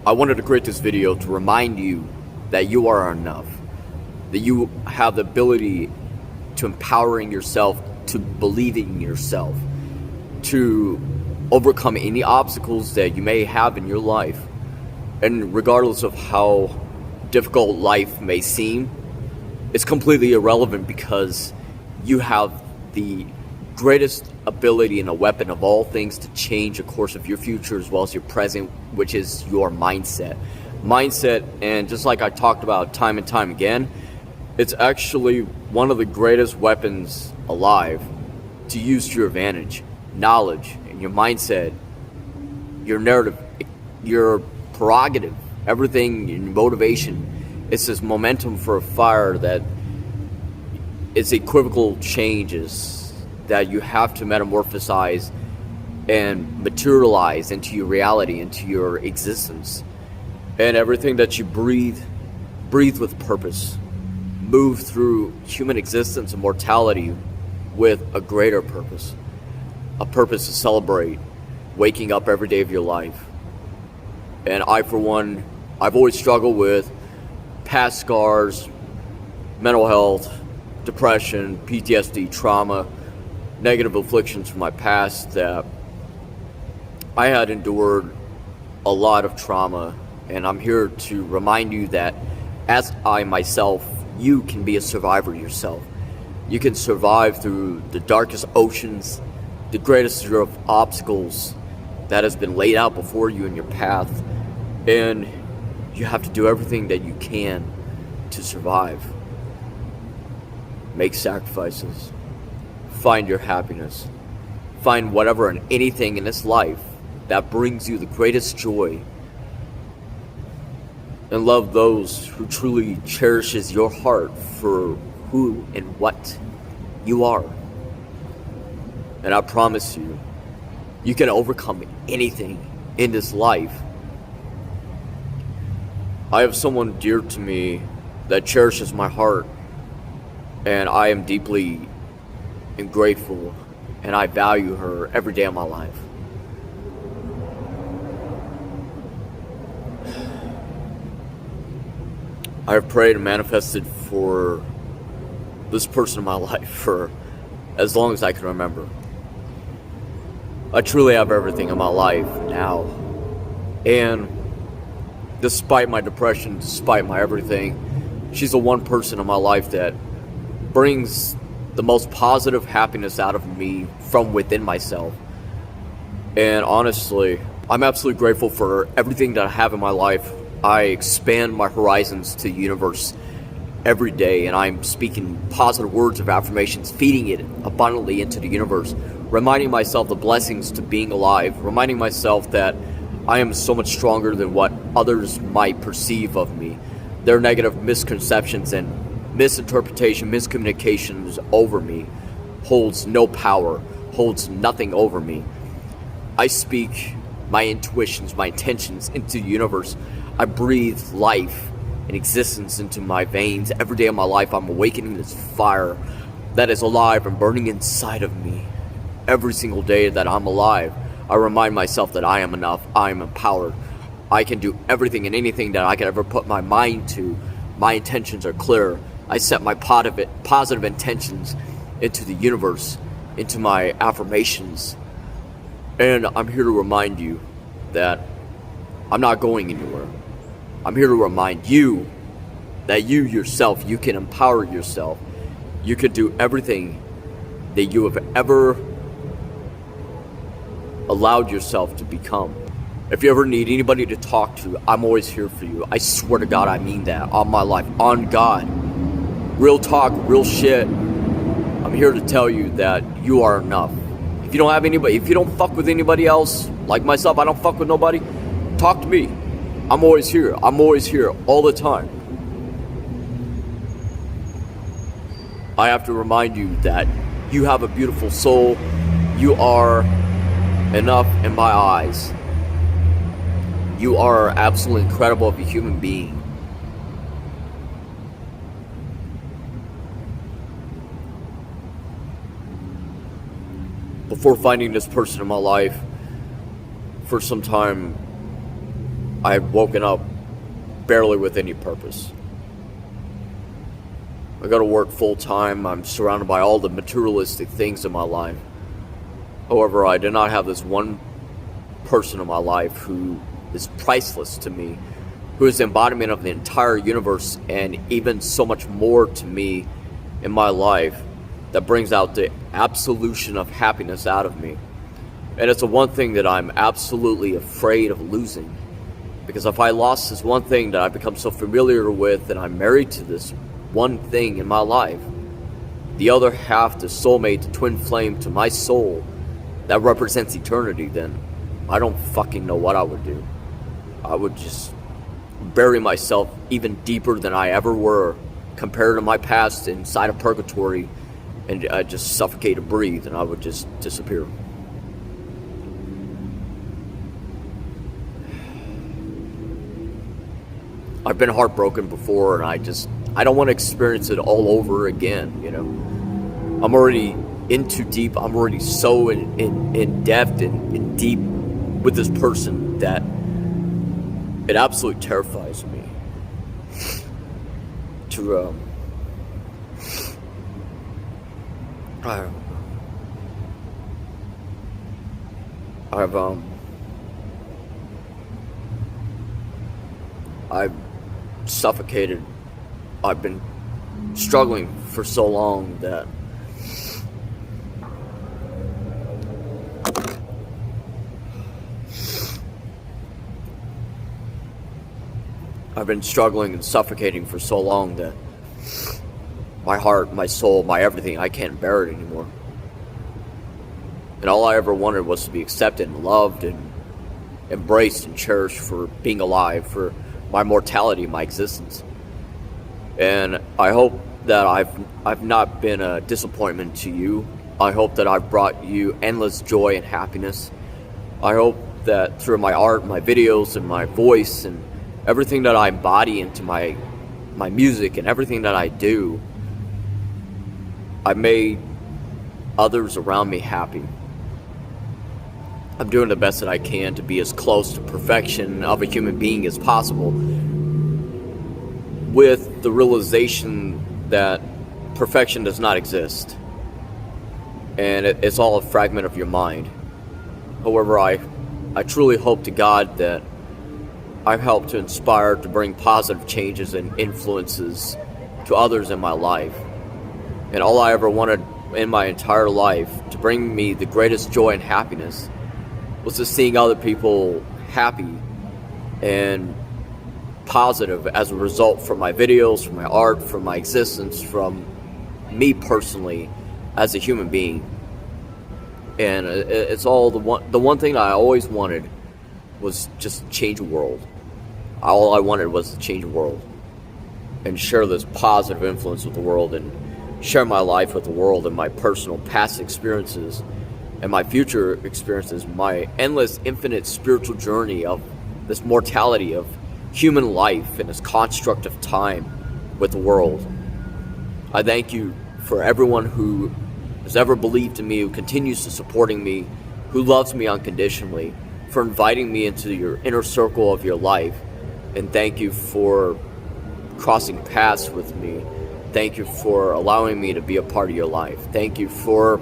I wanted to create this video to remind you that you are enough, that you have the ability to empowering yourself, to believing in yourself, to overcome any obstacles that you may have in your life. And regardless of how difficult life may seem, it's completely irrelevant because you have the greatest ability and a weapon of all things to change the course of your future as well as your present, which is your mindset. And just like I talked about time and time again, it's actually one of the greatest weapons alive to use to your advantage. Knowledge and your mindset, your narrative, your prerogative, everything, your motivation. It's this momentum for a fire that is equivocal changes that you have to metamorphosize and materialize into your reality, into your existence. And everything that you breathe with purpose. Move through human existence and mortality with a greater purpose. A purpose to celebrate waking up every day of your life. And I, for one, I've always struggled with past scars, mental health, depression, PTSD, trauma, negative afflictions from my past, that I had endured a lot of trauma. And I'm here to remind you that as I myself, you can be a survivor yourself. You can survive through the darkest oceans, the greatest of obstacles that has been laid out before you in your path. And you have to do everything that you can to survive. Make sacrifices. Find your happiness. Find whatever and anything in this life that brings you the greatest joy. And love those who truly cherishes your heart for who and what you are. And I promise you, you can overcome anything in this life. I have someone dear to me that cherishes my heart, and I am deeply grateful, and I value her every day of my life. I have prayed and manifested for this person in my life for as long as I can remember. I truly have everything in my life now. And despite my depression, despite my everything, she's the one person in my life that brings the most positive happiness out of me from within myself. And honestly, I'm absolutely grateful for everything that I have in my life. I expand my horizons to the universe every day, and I'm speaking positive words of affirmations, feeding it abundantly into the universe, reminding myself the blessings to being alive, reminding myself that I am so much stronger than what others might perceive of me. Their negative misconceptions and misinterpretation, miscommunications over me holds no power, holds nothing over me. I speak my intuitions, my intentions into the universe. I breathe life and existence into my veins. Every day of my life, I'm awakening this fire that is alive and burning inside of me. Every single day that I'm alive, I remind myself that I am enough, I am empowered. I can do everything and anything that I can ever put my mind to. My intentions are clear. I set my positive intentions into the universe, into my affirmations. And I'm here to remind you that I'm not going anywhere. I'm here to remind you that you yourself, you can empower yourself. You can do everything that you have ever allowed yourself to become. If you ever need anybody to talk to, I'm always here for you. I swear to God, I mean that. On my life, on God. Real talk, real shit. I'm here to tell you that you are enough. If you don't have anybody, if you don't fuck with anybody else, like myself, I don't fuck with nobody, talk to me. I'm always here. I'm always here all the time. I have to remind you that you have a beautiful soul. You are enough in my eyes. You are absolutely incredible of a human being. Before finding this person in my life, for some time, I had woken up barely with any purpose. I go to work full time. I'm surrounded by all the materialistic things in my life. However, I did not have this one person in my life who is priceless to me, who is the embodiment of the entire universe and even so much more to me in my life, that brings out the absolution of happiness out of me. And it's the one thing that I'm absolutely afraid of losing. Because if I lost this one thing that I've become so familiar with, and I'm married to this one thing in my life, the other half, the soulmate, the twin flame to my soul, that represents eternity, then I don't fucking know what I would do. I would just bury myself even deeper than I ever were compared to my past inside of purgatory, and I'd just suffocate and breathe, and I would just disappear. I've been heartbroken before, and I don't want to experience it all over again, you know. I'm already in too deep. I'm already so in depth and deep with this person that it absolutely terrifies me to I've suffocated. I've been struggling for so long that I've been struggling and suffocating for so long that my heart, my soul, my everything, I can't bear it anymore. And all I ever wanted was to be accepted and loved and embraced and cherished for being alive, for my mortality, my existence. And I hope that I've not been a disappointment to you. I hope that I've brought you endless joy and happiness. I hope that through my art, my videos, and my voice, and everything that I embody into my music and everything that I do, I made others around me happy. I'm doing the best that I can to be as close to perfection of a human being as possible, with the realization that perfection does not exist, and it's all a fragment of your mind. However, I truly hope to God that I've helped to inspire, to bring positive changes and influences to others in my life. And all I ever wanted in my entire life to bring me the greatest joy and happiness was just seeing other people happy and positive as a result from my videos, from my art, from my existence, from me personally as a human being. And it's all the one thing I always wanted was just change the world. All I wanted was to change the world and share this positive influence with the world, and share my life with the world and my personal past experiences and my future experiences, my endless, infinite spiritual journey of this mortality of human life and this construct of time with the world. I thank you for everyone who has ever believed in me, who continues to supporting me, who loves me unconditionally, for inviting me into your inner circle of your life. And thank you for crossing paths with me. Thank you for allowing me to be a part of your life. Thank you for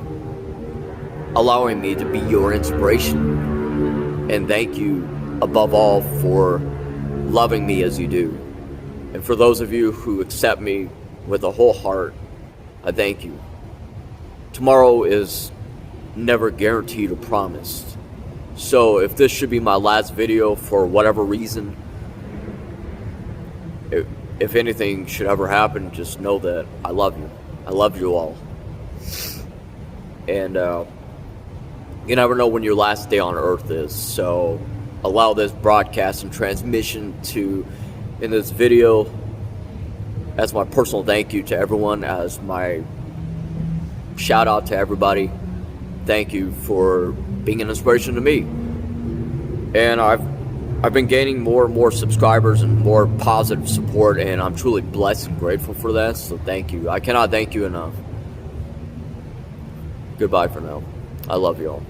allowing me to be your inspiration. And thank you, above all, for loving me as you do. And for those of you who accept me with a whole heart, I thank you. Tomorrow is never guaranteed or promised. So if this should be my last video for whatever reason, if anything should ever happen, just know that I love you. I love you all. And you never know when your last day on earth is, so allow this broadcast and transmission to, in this video, as my personal thank you to everyone, as my shout out to everybody. Thank you for being an inspiration to me. And I've been gaining more and more subscribers and more positive support, and I'm truly blessed and grateful for that, so thank you. I cannot thank you enough. Goodbye for now. I love you all.